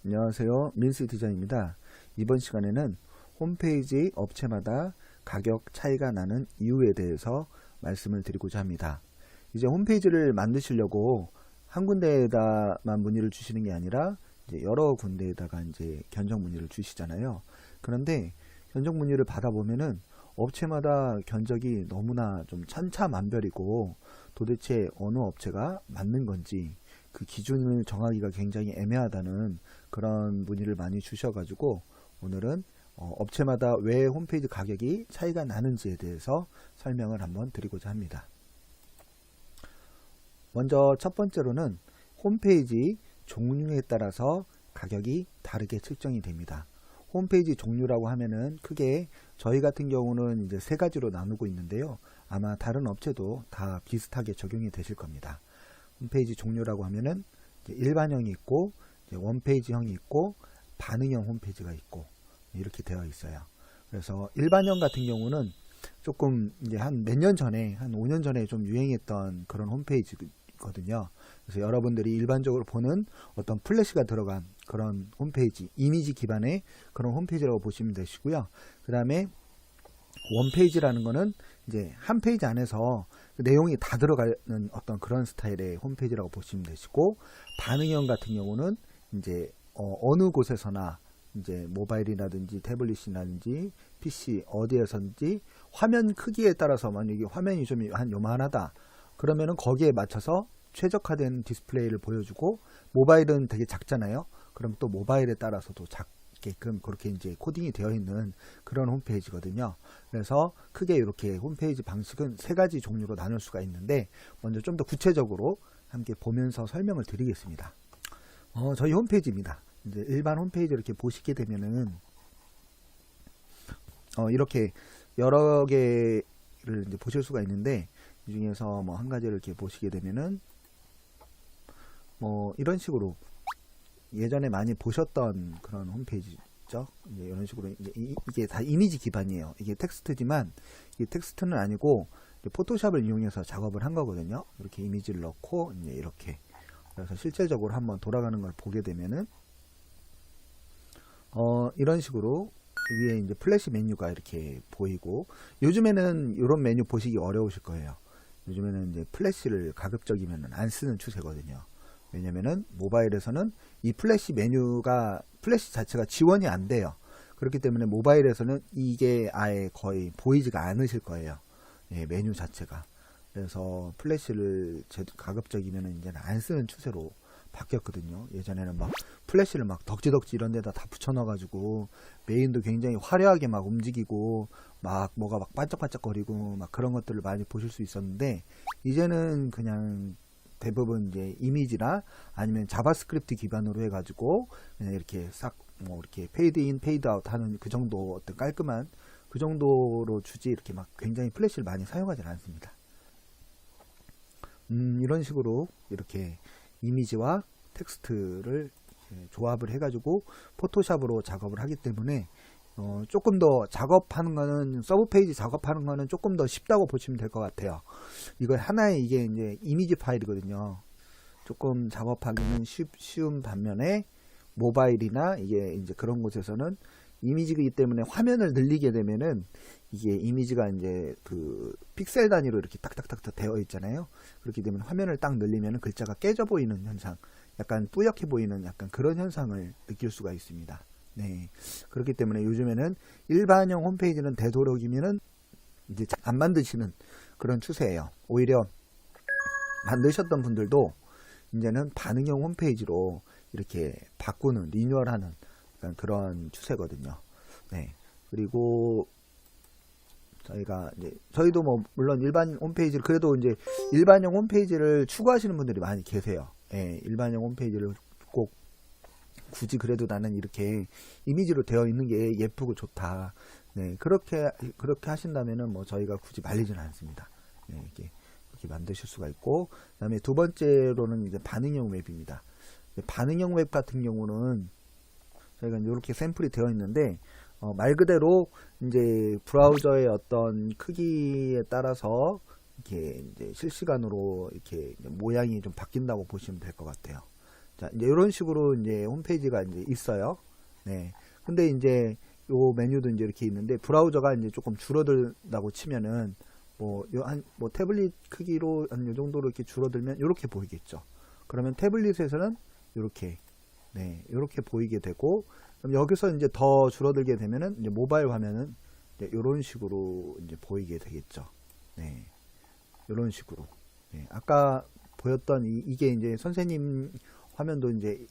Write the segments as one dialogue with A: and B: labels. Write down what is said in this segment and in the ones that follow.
A: 안녕하세요. 민스 디자인입니다. 이번 시간에는 홈페이지 업체마다 가격 차이가 나는 이유에 대해서 말씀을 드리고자 합니다. 이제 홈페이지를 만드시려고 한 군데에다만 문의를 주시는 게 아니라 이제 여러 군데에다가 이제 견적 문의를 주시잖아요. 그런데 견적 문의를 받아보면은 업체마다 견적이 너무나 좀 천차만별이고 도대체 어느 업체가 맞는 건지 그 기준을 정하기가 굉장히 애매하다는 그런 문의를 많이 주셔가지고 오늘은 업체마다 왜 홈페이지 가격이 차이가 나는지에 대해서 설명을 한번 드리고자 합니다. 먼저 첫 번째로는 홈페이지 종류에 따라서 가격이 다르게 측정이 됩니다. 홈페이지 종류라고 하면은 크게 저희 같은 경우는 이제 세 가지로 나누고 있는데요. 아마 다른 업체도 다 비슷하게 적용이 되실 겁니다. 홈페이지 종류라고 하면은 일반형이 있고 원페이지형이 있고 반응형 홈페이지가 있고 이렇게 되어 있어요. 그래서 일반형 같은 경우는 조금 이제 한 몇 년 전에 한 5년 전에 좀 유행했던 그런 홈페이지거든요. 그래서 여러분들이 일반적으로 보는 어떤 플래시가 들어간 그런 홈페이지, 이미지 기반의 그런 홈페이지라고 보시면 되시고요. 그 다음에 원페이지라는 거는 이제 한 페이지 안에서 그 내용이 다 들어가는 어떤 그런 스타일의 홈페이지라고 보시면 되시고, 반응형 같은 경우는 이제 어느 곳에서나 이제 모바일이라든지 태블릿이라든지 PC 어디에서든지 화면 크기에 따라서 만약에 화면이 좀 한 요만하다 그러면은 거기에 맞춰서 최적화된 디스플레이를 보여주고, 모바일은 되게 작잖아요. 그럼 또 모바일에 따라서도 작게끔 그렇게 이제 코딩이 되어 있는 그런 홈페이지거든요. 그래서 크게 이렇게 홈페이지 방식은 세 가지 종류로 나눌 수가 있는데, 먼저 좀 더 구체적으로 함께 보면서 설명을 드리겠습니다. 저희 홈페이지입니다. 이제 일반 홈페이지 이렇게 보시게 되면은 이렇게 여러 개를 이제 보실 수가 있는데, 이 중에서 뭐 한 가지를 이렇게 보시게 되면은 뭐 이런 식으로 예전에 많이 보셨던 그런 홈페이지죠. 이제 이런 식으로 이게 다 이미지 기반이에요. 이게 텍스트지만 이게 텍스트는 아니고 포토샵을 이용해서 작업을 한 거거든요. 이렇게 이미지를 넣고 이제 이렇게, 그래서 실질적으로 한번 돌아가는 걸 보게 되면은 이런 식으로 위에 이제 플래시 메뉴가 이렇게 보이고, 요즘에는 이런 메뉴 보시기 어려우실 거예요. 요즘에는 이제 플래시를 가급적이면 안 쓰는 추세거든요. 왜냐면은 모바일에서는 이 플래시 메뉴가, 플래시 자체가 지원이 안 돼요. 그렇기 때문에 모바일에서는 이게 아예 거의 보이지가 않으실 거예요. 예, 메뉴 자체가. 그래서 플래시를 가급적이면 이제는 안 쓰는 추세로 바뀌었거든요. 예전에는 막 플래시를 막 덕지덕지 이런 데다 다 붙여넣어가지고 메인도 굉장히 화려하게 막 움직이고 막 뭐가 막 반짝반짝거리고 막 그런 것들을 많이 보실 수 있었는데, 이제는 그냥 대부분 이제 이미지나 아니면 자바스크립트 기반으로 해가지고 그냥 이렇게 싹 뭐 이렇게 페이드 인 페이드 아웃 하는 그 정도 어떤 깔끔한 그 정도로 주지, 이렇게 막 굉장히 플래시를 많이 사용하지 않습니다. 이런 식으로 이렇게 이미지와 텍스트를 조합을 해가지고 포토샵으로 작업을 하기 때문에 조금 더 작업하는 거는, 서브 페이지 작업하는 거는 조금 더 쉽다고 보시면 될 것 같아요. 이거 하나의 이게 이제 이미지 파일이거든요. 조금 작업하기는 쉬운 반면에 모바일이나 이게 이제 그런 곳에서는 이미지이기 때문에 화면을 늘리게 되면은 이게 이미지가 이제 그 픽셀 단위로 이렇게 딱딱딱 되어 있잖아요. 그렇기 때문에 화면을 딱 늘리면 글자가 깨져 보이는 현상, 약간 뿌옇게 보이는 약간 그런 현상을 느낄 수가 있습니다. 네. 그렇기 때문에 요즘에는 일반형 홈페이지는 되도록이면은 이제 안 만드시는 그런 추세예요. 오히려 만드셨던 분들도 이제는 반응형 홈페이지로 이렇게 바꾸는, 리뉴얼하는 그런 추세거든요. 네. 그리고 저희도 뭐 물론 일반 홈페이지를, 그래도 이제 일반형 홈페이지를 추구하시는 분들이 많이 계세요. 예, 일반형 홈페이지를 꼭 굳이 그래도 나는 이렇게 이미지로 되어 있는 게 예쁘고 좋다. 네, 그렇게 하신다면은 뭐 저희가 굳이 말리지는 않습니다. 네, 이렇게 만드실 수가 있고, 그다음에 두 번째로는 이제 반응형 웹입니다. 반응형 웹 같은 경우는 저희가 이렇게 샘플이 되어 있는데, 말 그대로 이제 브라우저의 어떤 크기에 따라서 이렇게 이제 실시간으로 이렇게 모양이 좀 바뀐다고 보시면 될 것 같아요. 자, 이제 이런 식으로 이제 홈페이지가 이제 있어요. 네. 근데 이제 요 메뉴도 이제 이렇게 있는데 브라우저가 이제 조금 줄어들다고 치면은 뭐 태블릿 크기로 한 요 정도로 이렇게 줄어들면 이렇게 보이겠죠. 그러면 태블릿에서는 이렇게 네, 이렇게 보이게 되고 그럼 여기서 이제 더 줄어들게 되면은 이제 모바일 화면은 이런 식으로 이제 보이게 되겠죠. 네. 이런 식으로. 네. 아까 보였던 이게 이제 선생님 화면도 이제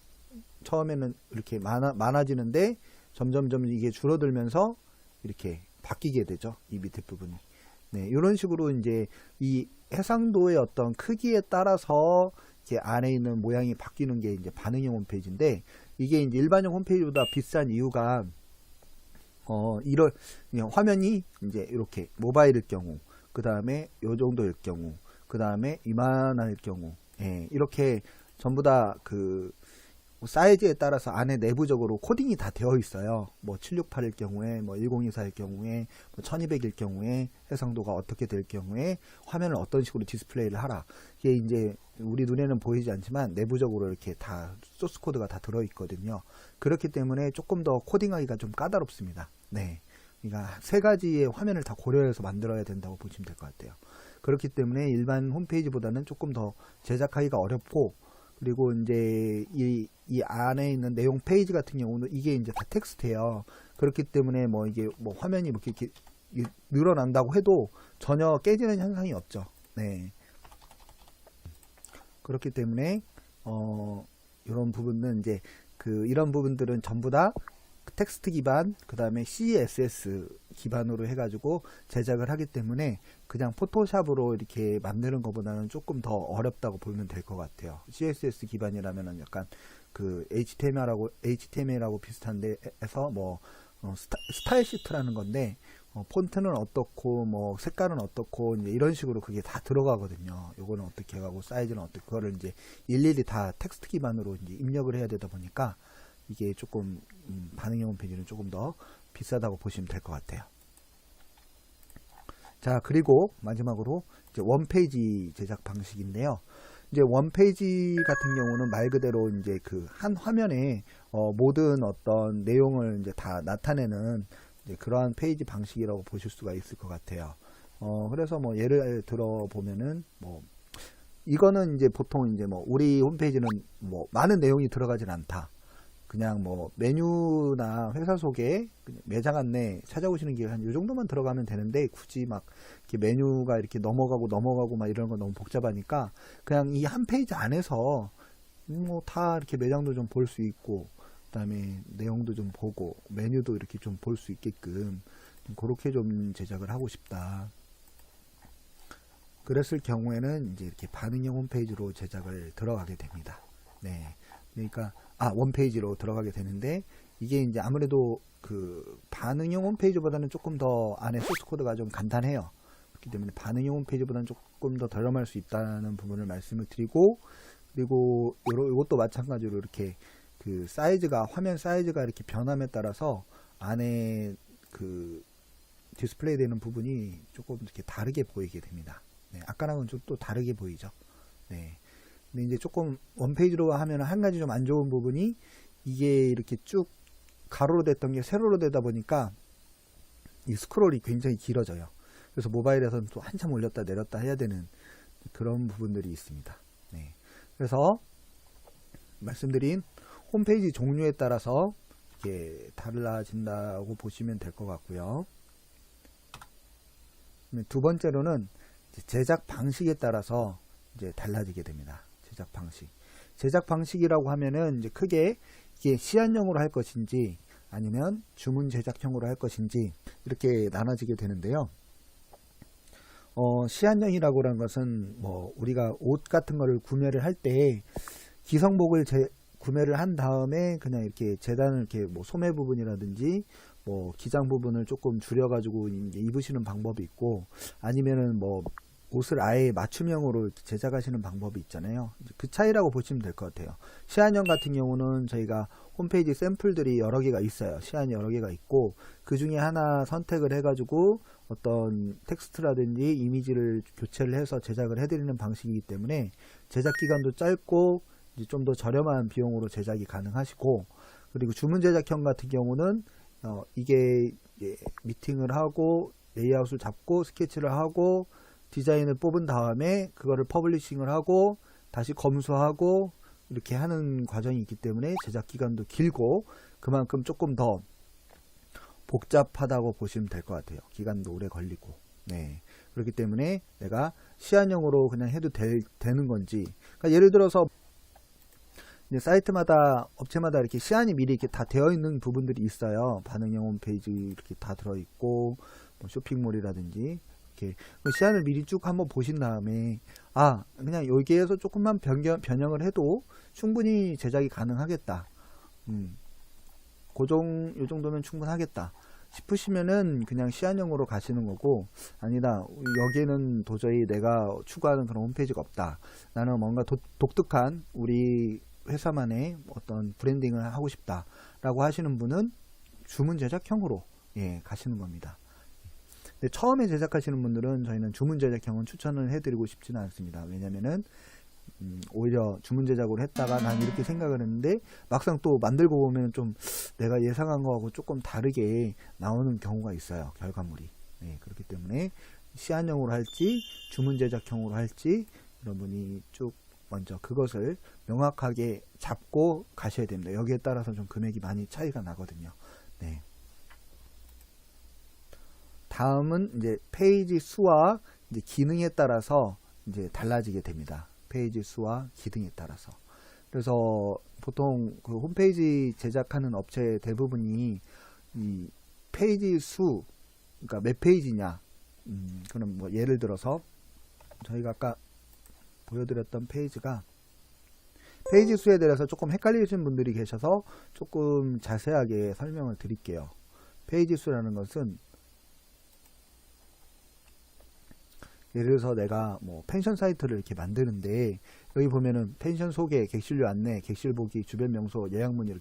A: 처음에는 이렇게 많아지는데 점점점 이게 줄어들면서 이렇게 바뀌게 되죠. 이 밑에 부분이. 네, 이런 식으로 이제 이 해상도의 어떤 크기에 따라서 이렇게 안에 있는 모양이 바뀌는 게 이제 반응형 홈페이지인데 이게 이제 일반형 홈페이지보다 비싼 이유가 이런 화면이 이제 이렇게 모바일일 경우, 그 다음에 요 정도일 경우, 그 다음에 이만할 경우, 예, 이렇게 전부 다 그 사이즈에 따라서 안에 내부적으로 코딩이 다 되어 있어요. 뭐 768일 경우에, 뭐 1024일 경우에, 뭐 1200일 경우에, 해상도가 어떻게 될 경우에, 화면을 어떤 식으로 디스플레이를 하라. 이게 이제 우리 눈에는 보이지 않지만 내부적으로 이렇게 다 소스 코드가 다 들어 있거든요. 그렇기 때문에 조금 더 코딩하기가 좀 까다롭습니다. 네. 그러니까 세 가지의 화면을 다 고려해서 만들어야 된다고 보시면 될 것 같아요. 그렇기 때문에 일반 홈페이지보다는 조금 더 제작하기가 어렵고, 그리고 이제 이 안에 있는 내용 페이지 같은 경우는 이게 이제 다 텍스트예요. 그렇기 때문에 뭐 이게 뭐 화면이 뭐 이렇게 늘어난다고 해도 전혀 깨지는 현상이 없죠. 네. 그렇기 때문에 이런 부분은 이제 이런 부분들은 전부 다 텍스트 기반, 그 다음에 CSS 기반으로 해가지고 제작을 하기 때문에 그냥 포토샵으로 이렇게 만드는 것보다는 조금 더 어렵다고 보면 될 것 같아요. CSS 기반이라면은 약간 그 HTML하고 비슷한데 에서 뭐 스타일 시트라는 건데 폰트는 어떻고 뭐 색깔은 어떻고 이제 이런 식으로 그게 다 들어가거든요. 요거는 어떻게 하고 사이즈는 어떻게 그거를 이제 일일이 다 텍스트 기반으로 이제 입력을 해야 되다 보니까 이게 조금 반응형 홈페이지는 조금 더 비싸다고 보시면 될 것 같아요. 자, 그리고 마지막으로 이제 원페이지 제작 방식인데요. 이제 원페이지 같은 경우는 말 그대로 이제 그 한 화면에 모든 어떤 내용을 이제 다 나타내는 이제 그러한 페이지 방식이라고 보실 수가 있을 것 같아요. 그래서 뭐 예를 들어 보면은 뭐 이거는 이제 보통 이제 뭐 우리 홈페이지는 뭐 많은 내용이 들어가진 않다. 그냥 뭐 메뉴나 회사 소개, 매장 안내 찾아오시는 길 한 요 정도만 들어가면 되는데 굳이 막 이렇게 메뉴가 이렇게 넘어가고 막 이런 거 너무 복잡하니까 그냥 이 한 페이지 안에서 뭐 다 이렇게 매장도 좀 볼 수 있고 그다음에 내용도 좀 보고 메뉴도 이렇게 좀 볼 수 있게끔 그렇게 좀 제작을 하고 싶다. 그랬을 경우에는 이제 이렇게 반응형 홈페이지로 제작을 들어가게 됩니다. 네. 그러니까 원페이지로 들어가게 되는데 이게 이제 아무래도 그 반응형 홈페이지보다는 조금 더 안에 소스 코드가 좀 간단해요. 그렇기 때문에 반응형 홈페이지보다는 조금 더 저렴할 수 있다는 부분을 말씀을 드리고, 그리고 이것도 마찬가지로 이렇게 그 사이즈가 화면 사이즈가 이렇게 변함에 따라서 안에 그 디스플레이 되는 부분이 조금 이렇게 다르게 보이게 됩니다. 네, 아까랑은 좀 또 다르게 보이죠. 네. 근데 이제 조금 원페이지로 하면 한 가지 좀 안 좋은 부분이 이게 이렇게 쭉 가로로 됐던 게 세로로 되다 보니까 이 스크롤이 굉장히 길어져요. 그래서 모바일에서는 또 한참 올렸다 내렸다 해야 되는 그런 부분들이 있습니다. 네. 그래서 말씀드린 홈페이지 종류에 따라서 이게 달라진다고 보시면 될 것 같고요. 두 번째로는 제작 방식에 따라서 이제 달라지게 됩니다. 제작 방식이라고 하면은 이제 크게 이게 시안형으로 할 것인지 아니면 주문 제작형으로 할 것인지 이렇게 나눠지게 되는데요. 시안형이라고 하는 것은 뭐 우리가 옷 같은 거를 구매를 할 때 기성복을 구매를 한 다음에 그냥 이렇게 재단을 이렇게 뭐 소매 부분이라든지 뭐 기장 부분을 조금 줄여가지고 이제 입으시는 방법이 있고 아니면은 뭐 옷을 아예 맞춤형으로 제작하시는 방법이 있잖아요. 그 차이라고 보시면 될 것 같아요. 시안형 같은 경우는 저희가 홈페이지 샘플들이 여러 개가 있어요. 시안이 여러 개가 있고 그 중에 하나 선택을 해가지고 어떤 텍스트라든지 이미지를 교체를 해서 제작을 해드리는 방식이기 때문에 제작 기간도 짧고 좀 더 저렴한 비용으로 제작이 가능하시고, 그리고 주문 제작형 같은 경우는 이게 미팅을 하고 레이아웃을 잡고 스케치를 하고 디자인을 뽑은 다음에 그거를 퍼블리싱을 하고 다시 검수하고 이렇게 하는 과정이 있기 때문에 제작 기간도 길고 그만큼 조금 더 복잡하다고 보시면 될 것 같아요. 기간도 오래 걸리고. 네. 그렇기 때문에 내가 시안형으로 그냥 해도 되는 건지. 그러니까 예를 들어서 이제 사이트마다 업체마다 이렇게 시안이 미리 이렇게 다 되어 있는 부분들이 있어요. 반응형 홈페이지 이렇게 다 들어 있고 뭐 쇼핑몰이라든지 이렇게 시안을 미리 쭉 한번 보신 다음에 그냥 여기에서 조금만 변형을 해도 충분히 제작이 가능하겠다. 요 정도면 충분하겠다 싶으시면은 그냥 시안형으로 가시는 거고, 아니다 여기에는 도저히 내가 추구하는 그런 홈페이지가 없다, 나는 뭔가 독특한 우리 회사만의 어떤 브랜딩을 하고 싶다 라고 하시는 분은 주문 제작형으로 가시는 겁니다. 근데 처음에 제작하시는 분들은 저희는 주문 제작형은 추천을 해드리고 싶지는 않습니다. 왜냐면은 오히려 주문 제작으로 했다가 난 이렇게 생각을 했는데 막상 또 만들고 보면 좀 내가 예상한 거하고 조금 다르게 나오는 경우가 있어요, 결과물이. 그렇기 때문에 시안형으로 할지 주문 제작형으로 할지 여러분이 쭉 먼저 그것을 명확하게 잡고 가셔야 됩니다. 여기에 따라서 좀 금액이 많이 차이가 나거든요. 다음은 이제 페이지 수와 이제 기능에 따라서 이제 달라지게 됩니다. 페이지 수와 기능에 따라서. 그래서 보통 그 홈페이지 제작하는 업체 대부분이 이 페이지 수, 그러니까 몇 페이지냐. 그럼 뭐 예를 들어서 저희가 아까 보여드렸던 페이지가 페이지 수에 대해서 조금 헷갈리시는 분들이 계셔서 조금 자세하게 설명을 드릴게요. 페이지 수라는 것은 예를 들어서 내가 뭐 펜션 사이트를 이렇게 만드는데 여기 보면은 펜션 소개, 객실료 안내, 객실 보기, 주변 명소, 예약문의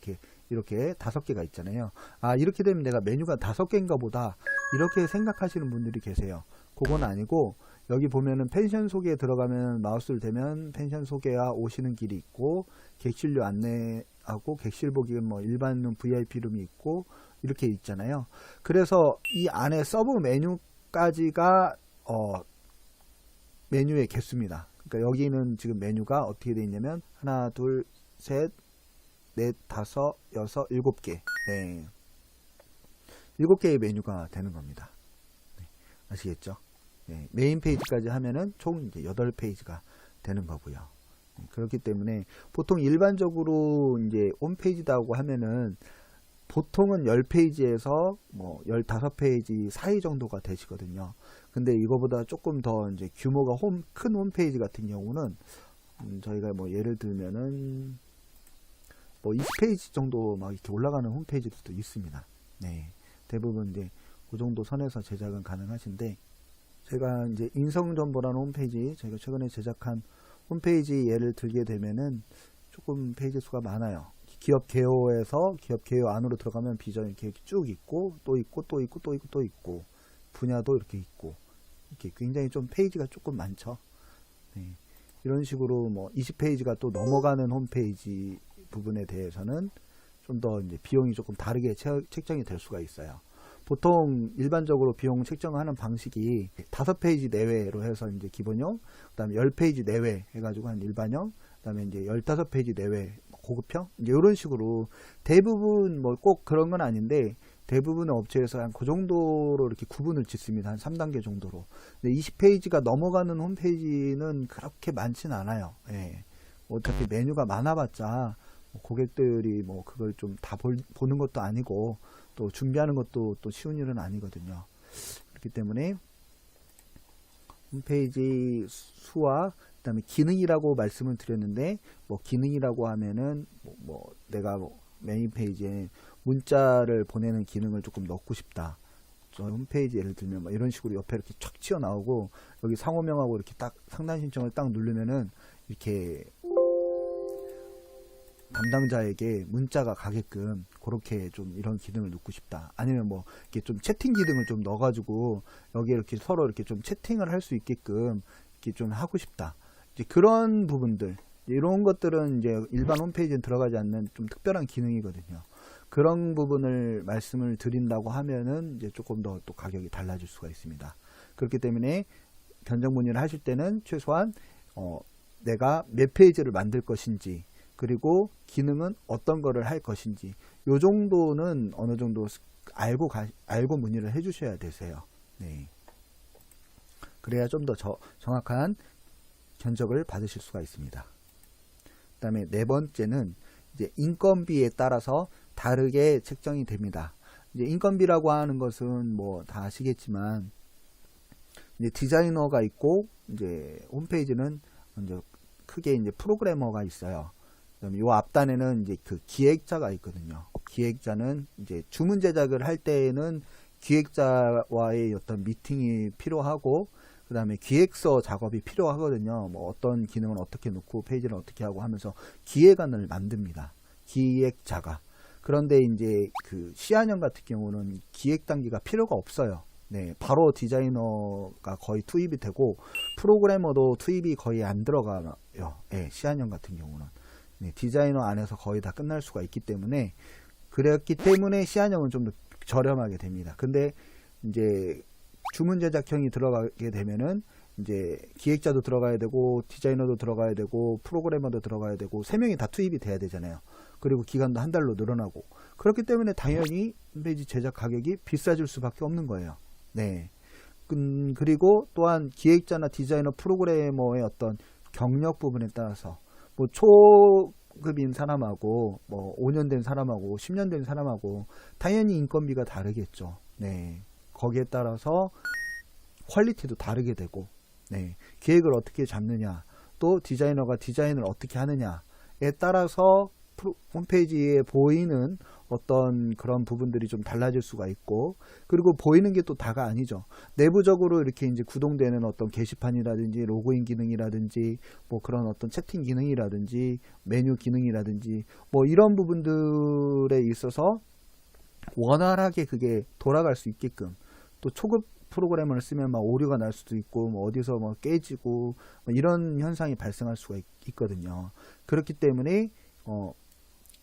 A: 이렇게 5개가 있잖아요. 이렇게 되면 내가 메뉴가 5개인가 보다 이렇게 생각하시는 분들이 계세요. 그건 아니고 여기 보면은 펜션 소개에 들어가면 마우스를 대면 펜션 소개와 오시는 길이 있고 객실료 안내하고 객실 보기는 뭐 일반룸, VIP룸이 있고 이렇게 있잖아요. 그래서 이 안에 서브 메뉴까지가 메뉴의 개수입니다. 그러니까 여기는 지금 메뉴가 어떻게 되어 있냐면 하나, 둘, 셋, 넷, 다섯, 여섯, 7개. 7개의 메뉴가 되는 겁니다. 아시겠죠? 메인 페이지까지 하면은 총 이제 8페이지가 되는 거고요. 그렇기 때문에 보통 일반적으로 이제 홈페이지다고 하면은 보통은 10페이지에서 뭐 15페이지 사이 정도가 되시거든요. 근데 이거보다 조금 더 이제 규모가 큰 홈페이지 같은 경우는 저희가 뭐 예를 들면은 뭐 20페이지 정도 막 이렇게 올라가는 홈페이지도 있습니다. 대부분 이제 그 정도 선에서 제작은 가능하신데, 제가 이제 인성정보라는 홈페이지, 저희가 최근에 제작한 홈페이지 예를 들게 되면은 조금 페이지 수가 많아요. 기업 개요에서 기업 개요 안으로 들어가면 비전 이렇게 쭉 있고 또 있고 또 있고 또 있고 또 있고 분야도 이렇게 있고 이렇게 굉장히 좀 페이지가 조금 많죠. 이런 식으로 뭐 20페이지가 또 넘어가는 홈페이지 부분에 대해서는 좀 더 이제 비용이 조금 다르게 책정이 될 수가 있어요. 보통 일반적으로 비용 책정하는 방식이 5페이지 내외로 해서 이제 기본형, 그 다음에 10페이지 내외 해가지고 한 일반형, 그 다음에 이제 15페이지 내외 고급형, 이제 이런 식으로 대부분 뭐 꼭 그런 건 아닌데 대부분의 업체에서 한 그 정도로 이렇게 구분을 짓습니다. 한 3단계 정도로. 근데 20페이지가 넘어가는 홈페이지는 그렇게 많진 않아요. 어차피 메뉴가 많아봤자 뭐 고객들이 뭐 그걸 좀 다 보는 것도 아니고 또 준비하는 것도 또 쉬운 일은 아니거든요. 그렇기 때문에 홈페이지 수와 그다음에 기능이라고 말씀을 드렸는데, 뭐 기능이라고 하면은 뭐 내가 뭐 메인 페이지에 문자를 보내는 기능을 조금 넣고 싶다. 저 홈페이지 예를 들면 뭐 이런 식으로 옆에 이렇게 촥 튀어 나오고 여기 상호명하고 이렇게 딱 상단 신청을 딱 누르면은 이렇게 담당자에게 문자가 가게끔 그렇게 좀 이런 기능을 넣고 싶다. 아니면 뭐 이렇게 좀 채팅 기능을 좀 넣어가지고 여기에 이렇게 서로 이렇게 좀 채팅을 할 수 있게끔 이렇게 좀 하고 싶다. 이제 그런 부분들, 이런 것들은 이제 일반 홈페이지에 들어가지 않는 좀 특별한 기능이거든요. 그런 부분을 말씀을 드린다고 하면은 이제 조금 더 또 가격이 달라질 수가 있습니다. 그렇기 때문에 견적 문의를 하실 때는 최소한 내가 몇 페이지를 만들 것인지, 그리고 기능은 어떤 거를 할 것인지, 요 정도는 어느 정도 알고 문의를 해 주셔야 되세요. 네. 그래야 좀 더 정확한 견적을 받으실 수가 있습니다. 그 다음에 네 번째는 이제 인건비에 따라서 다르게 책정이 됩니다. 이제 인건비라고 하는 것은 뭐 다 아시겠지만, 이제 디자이너가 있고, 이제 홈페이지는 이제 크게 이제 프로그래머가 있어요. 그다음에 요 앞단에는 이제 그 기획자가 있거든요. 기획자는 이제 주문 제작을 할 때에는 기획자와의 어떤 미팅이 필요하고, 그 다음에 기획서 작업이 필요하거든요. 뭐 어떤 기능은 어떻게 놓고 페이지를 어떻게 하고 하면서 기획안을 만듭니다. 기획자가. 그런데 이제 그 시안형 같은 경우는 기획 단계가 필요가 없어요. 네, 바로 디자이너가 거의 투입이 되고 프로그래머도 투입이 거의 안 들어가요. 네, 시안형 같은 경우는. 네, 디자이너 안에서 거의 다 끝날 수가 있기 때문에, 그랬기 때문에 시안형은 좀 더 저렴하게 됩니다. 근데 이제 주문 제작형이 들어가게 되면은 이제 기획자도 들어가야 되고 디자이너도 들어가야 되고 프로그래머도 들어가야 되고 세 명이 다 투입이 돼야 되잖아요. 그리고 기간도 한 달로 늘어나고, 그렇기 때문에 당연히 홈페이지 제작 가격이 비싸질 수밖에 없는 거예요. 네. 그리고 또한 기획자나 디자이너 프로그래머의 어떤 경력 부분에 따라서 뭐 초급인 사람하고 뭐 5년 된 사람하고 10년 된 사람하고 당연히 인건비가 다르겠죠. 네. 거기에 따라서 퀄리티도 다르게 되고, 네. 계획을 어떻게 잡느냐, 또 디자이너가 디자인을 어떻게 하느냐에 따라서 홈페이지에 보이는 어떤 그런 부분들이 좀 달라질 수가 있고, 그리고 보이는 게 또 다가 아니죠. 내부적으로 이렇게 이제 구동되는 어떤 게시판이라든지 로그인 기능이라든지 뭐 그런 어떤 채팅 기능이라든지 메뉴 기능이라든지 뭐 이런 부분들에 있어서 원활하게 그게 돌아갈 수 있게끔, 또 초급 프로그램을 쓰면 막 오류가 날 수도 있고 뭐 어디서 뭐 깨지고 뭐 이런 현상이 발생할 수가 있거든요. 그렇기 때문에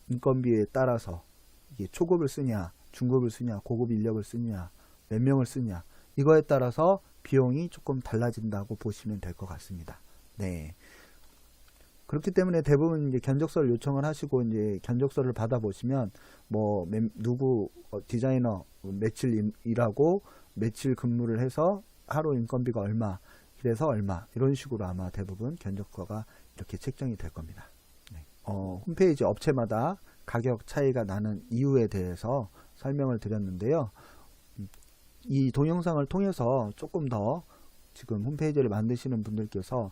A: 인건비에 따라서 이게 초급을 쓰냐, 중급을 쓰냐, 고급 인력을 쓰냐, 몇 명을 쓰냐, 이거에 따라서 비용이 조금 달라진다고 보시면 될 것 같습니다. 네. 그렇기 때문에 대부분 이제 견적서를 요청을 하시고 이제 견적서를 받아보시면 뭐 누구 디자이너 며칠 일하고 며칠 근무를 해서 하루 인건비가 얼마, 그래서 얼마, 이런 식으로 아마 대부분 견적서가 이렇게 책정이 될 겁니다. 네. 홈페이지 업체마다 가격 차이가 나는 이유에 대해서 설명을 드렸는데요. 이 동영상을 통해서 조금 더 지금 홈페이지를 만드시는 분들께서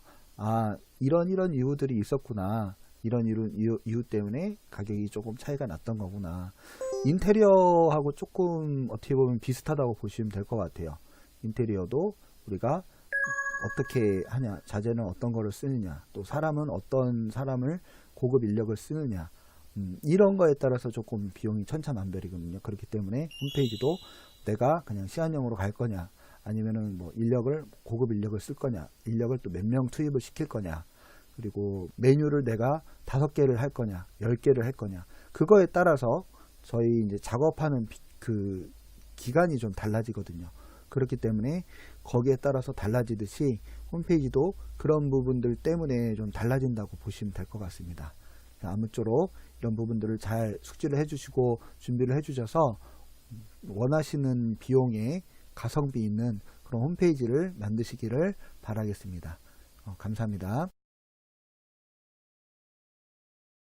A: 이런 이유들이 있었구나, 이런 이유 때문에 가격이 조금 차이가 났던 거구나, 인테리어하고 조금 어떻게 보면 비슷하다고 보시면 될 것 같아요. 인테리어도 우리가 어떻게 하냐, 자재는 어떤 거를 쓰느냐, 또 사람은 어떤 사람을 고급 인력을 쓰느냐, 이런 거에 따라서 조금 비용이 천차만별이거든요. 그렇기 때문에 홈페이지도 내가 그냥 시안형으로 갈 거냐, 아니면은 뭐 고급 인력을 쓸 거냐, 인력을 또 몇 명 투입을 시킬 거냐, 그리고 메뉴를 내가 5개를 할 거냐, 10개를 할 거냐, 그거에 따라서 저희 이제 작업하는 그 기간이 좀 달라지거든요. 그렇기 때문에 거기에 따라서 달라지듯이 홈페이지도 그런 부분들 때문에 좀 달라진다고 보시면 될 것 같습니다. 아무쪼록 이런 부분들을 잘 숙지를 해주시고 준비를 해주셔서 원하시는 비용에 가성비 있는 그런 홈페이지를 만드시기를 바라겠습니다. 감사합니다.